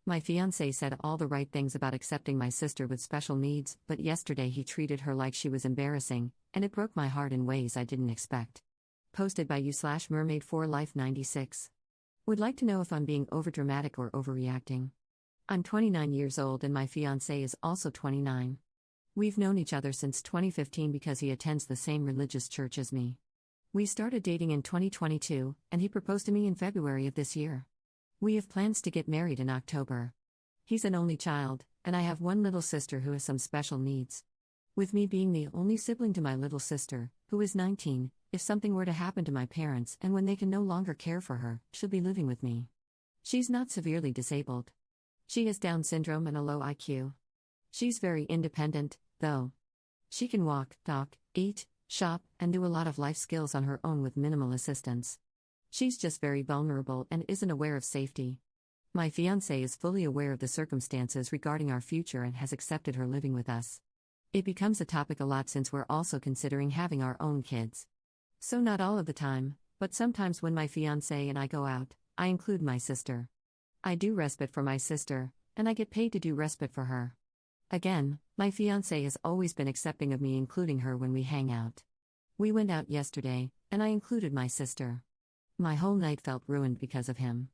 My fiancé said all the right things about accepting my sister with special needs, but yesterday he treated her like she was embarrassing, and it broke my heart in ways I didn't expect. Posted by you/mermaid4life96. Would like to know if I'm being overdramatic or overreacting. I'm 29 years old and my fiancé is also 29. We've known each other since 2015 because he attends the same religious church as me. We started dating in 2022, and he proposed to me in February of this year. We have plans to get married in October. He's an only child, and I have one little sister who has some special needs. With me being the only sibling to my little sister, who is 19, if something were to happen to my parents and when they can no longer care for her, she'll be living with me. She's not severely disabled. She has Down syndrome and a low IQ. She's very independent, though. She can walk, talk, eat, shop, and do a lot of life skills on her own with minimal assistance. She's just very vulnerable and isn't aware of safety. My fiancé is fully aware of the circumstances regarding our future and has accepted her living with us. It becomes a topic a lot since we're also considering having our own kids. So not all of the time, but sometimes when my fiancé and I go out, I include my sister. I do respite for my sister, and I get paid to do respite for her. Again, my fiancé has always been accepting of me including her when we hang out. We went out yesterday, and I included my sister. My whole night felt ruined because of him.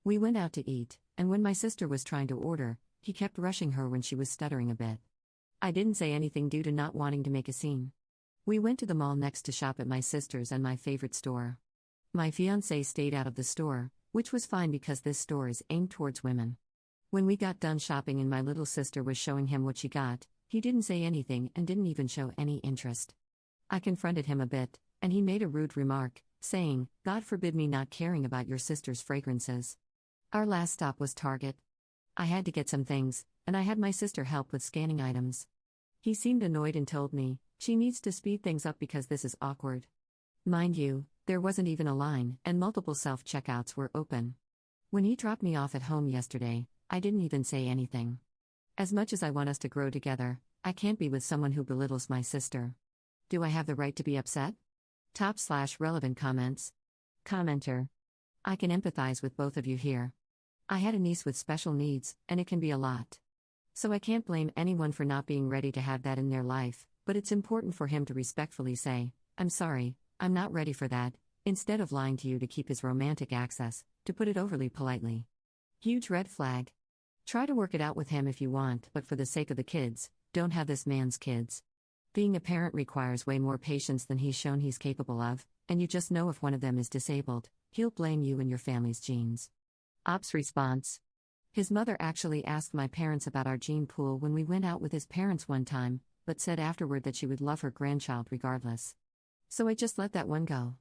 We went out to eat, and when my sister was trying to order, he kept rushing her when she was stuttering a bit. I didn't say anything due to not wanting to make a scene. We went to the mall next to shop at my sister's and my favorite store. My fiancé stayed out of the store, which was fine because this store is aimed towards women. When we got done shopping and my little sister was showing him what she got, he didn't say anything and didn't even show any interest. I confronted him a bit, and he made a rude remark, saying, "God forbid me not caring about your sister's fragrances." Our last stop was Target. I had to get some things, and I had my sister help with scanning items. He seemed annoyed and told me, "She needs to speed things up because this is awkward." Mind you, there wasn't even a line, and multiple self-checkouts were open. When he dropped me off at home yesterday, I didn't even say anything. As much as I want us to grow together, I can't be with someone who belittles my sister. Do I have the right to be upset? Top/relevant comments. Commenter. I can empathize with both of you here. I had a niece with special needs, and it can be a lot. So I can't blame anyone for not being ready to have that in their life, but it's important for him to respectfully say, "I'm sorry, I'm not ready for that," instead of lying to you to keep his romantic access, to put it overly politely. Huge red flag. Try to work it out with him if you want, but for the sake of the kids, don't have this man's kids. Being a parent requires way more patience than he's shown he's capable of, and you just know if one of them is disabled, he'll blame you and your family's genes. Ops response. His mother actually asked my parents about our gene pool when we went out with his parents one time, but said afterward that she would love her grandchild regardless. So I just let that one go.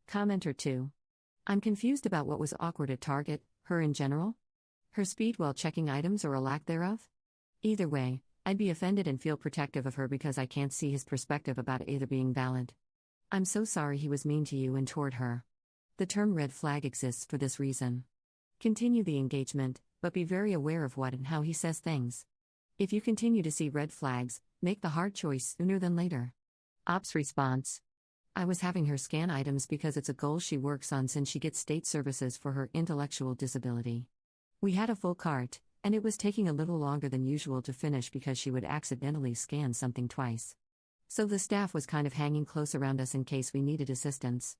Commenter 2. I'm confused about what was awkward at Target, her in general? Her speed while checking items or a lack thereof? Either way, I'd be offended and feel protective of her because I can't see his perspective about either being valid. I'm so sorry he was mean to you and toward her. The term red flag exists for this reason. Continue the engagement, but be very aware of what and how he says things. If you continue to see red flags, make the hard choice sooner than later. Ops response. I was having her scan items because it's a goal she works on since she gets state services for her intellectual disability. We had a full cart, and it was taking a little longer than usual to finish because she would accidentally scan something twice. So the staff was kind of hanging close around us in case we needed assistance.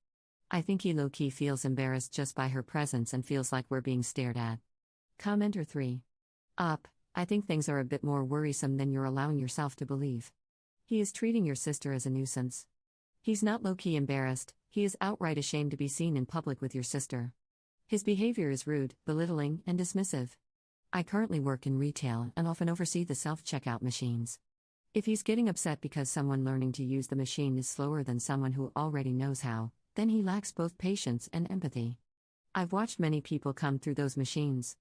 I think he low-key feels embarrassed just by her presence and feels like we're being stared at. Commenter 3. I think things are a bit more worrisome than you're allowing yourself to believe. He is treating your sister as a nuisance. He's not low-key embarrassed, he is outright ashamed to be seen in public with your sister. His behavior is rude, belittling, and dismissive. I currently work in retail and often oversee the self-checkout machines. If he's getting upset because someone learning to use the machine is slower than someone who already knows how, then he lacks both patience and empathy. I've watched many people come through those machines.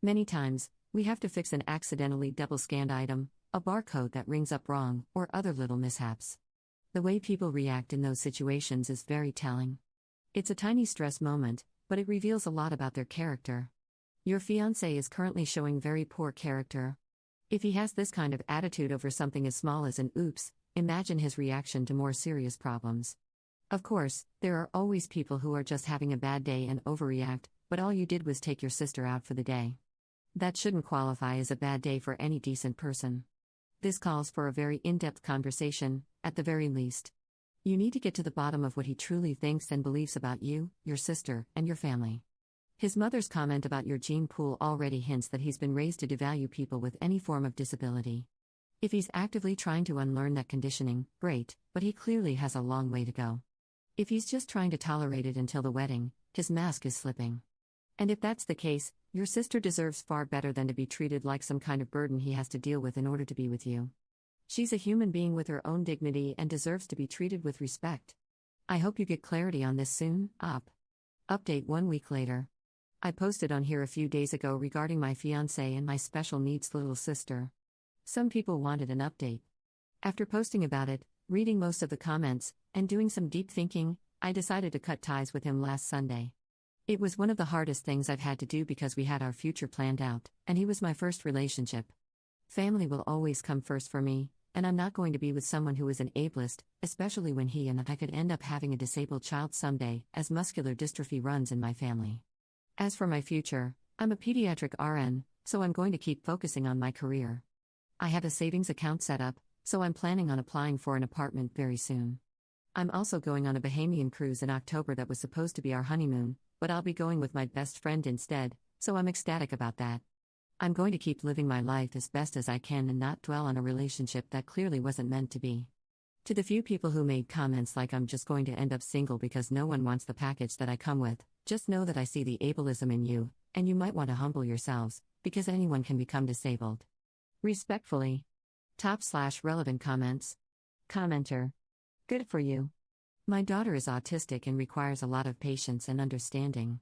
Many times, we have to fix an accidentally double-scanned item, a barcode that rings up wrong, or other little mishaps. The way people react in those situations is very telling. It's a tiny stress moment, but it reveals a lot about their character. Your fiancé is currently showing very poor character. If he has this kind of attitude over something as small as an oops, imagine his reaction to more serious problems. Of course, there are always people who are just having a bad day and overreact, but all you did was take your sister out for the day. That shouldn't qualify as a bad day for any decent person. This calls for a very in-depth conversation, at the very least. You need to get to the bottom of what he truly thinks and believes about you, your sister, and your family. His mother's comment about your gene pool already hints that he's been raised to devalue people with any form of disability. If he's actively trying to unlearn that conditioning, great, but he clearly has a long way to go. If he's just trying to tolerate it until the wedding, his mask is slipping. And if that's the case, your sister deserves far better than to be treated like some kind of burden he has to deal with in order to be with you. She's a human being with her own dignity and deserves to be treated with respect. I hope you get clarity on this soon. Update 1 week later. I posted on here a few days ago regarding my fiancé and my special needs little sister. Some people wanted an update. After posting about it, reading most of the comments, and doing some deep thinking, I decided to cut ties with him last Sunday. It was one of the hardest things I've had to do because we had our future planned out, and he was my first relationship. Family will always come first for me, and I'm not going to be with someone who is an ableist, especially when he and I could end up having a disabled child someday, as muscular dystrophy runs in my family. As for my future, I'm a pediatric RN, so I'm going to keep focusing on my career. I have a savings account set up, so I'm planning on applying for an apartment very soon. I'm also going on a Bahamian cruise in October that was supposed to be our honeymoon, but I'll be going with my best friend instead, so I'm ecstatic about that. I'm going to keep living my life as best as I can and not dwell on a relationship that clearly wasn't meant to be. To the few people who made comments like I'm just going to end up single because no one wants the package that I come with, just know that I see the ableism in you, and you might want to humble yourselves, because anyone can become disabled. Respectfully. /relevant comments. Commenter. Good for you. My daughter is autistic and requires a lot of patience and understanding.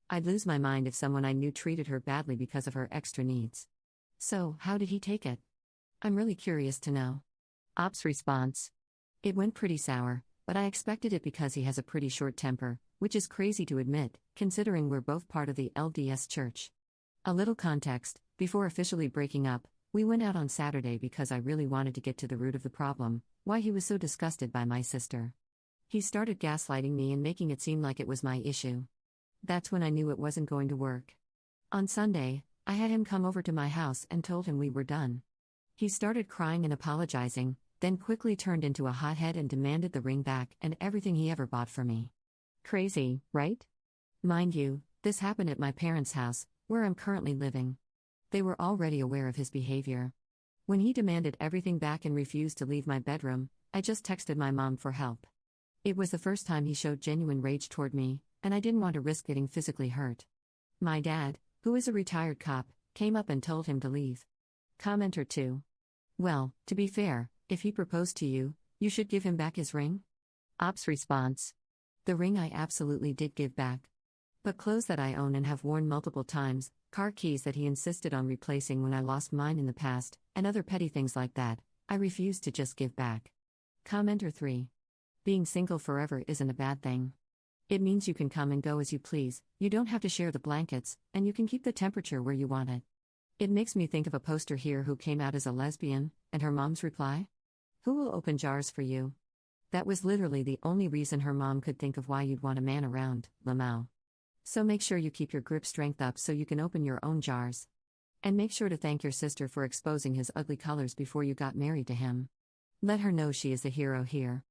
I'd lose my mind if someone I knew treated her badly because of her extra needs. So, how did he take it? I'm really curious to know. Op's response. It went pretty sour, but I expected it because he has a pretty short temper, which is crazy to admit, considering we're both part of the LDS Church. A little context: before officially breaking up, we went out on Saturday because I really wanted to get to the root of the problem, why he was so disgusted by my sister. He started gaslighting me and making it seem like it was my issue. That's when I knew it wasn't going to work. On Sunday, I had him come over to my house and told him we were done. He started crying and apologizing, then quickly turned into a hothead and demanded the ring back and everything he ever bought for me. Crazy, right? Mind you, this happened at my parents' house, where I'm currently living. They were already aware of his behavior. When he demanded everything back and refused to leave my bedroom, I just texted my mom for help. It was the first time he showed genuine rage toward me, and I didn't want to risk getting physically hurt. My dad, who is a retired cop, came up and told him to leave. Commenter 2. Well, to be fair, if he proposed to you, you should give him back his ring? Op's response. The ring I absolutely did give back. But clothes that I own and have worn multiple times, car keys that he insisted on replacing when I lost mine in the past, and other petty things like that, I refused to just give back. Commenter 3. Being single forever isn't a bad thing. It means you can come and go as you please, you don't have to share the blankets, and you can keep the temperature where you want it. It makes me think of a poster here who came out as a lesbian, and her mom's reply? Who will open jars for you? That was literally the only reason her mom could think of why you'd want a man around, Lamau. So make sure you keep your grip strength up so you can open your own jars. And make sure to thank your sister for exposing his ugly colors before you got married to him. Let her know she is the hero here.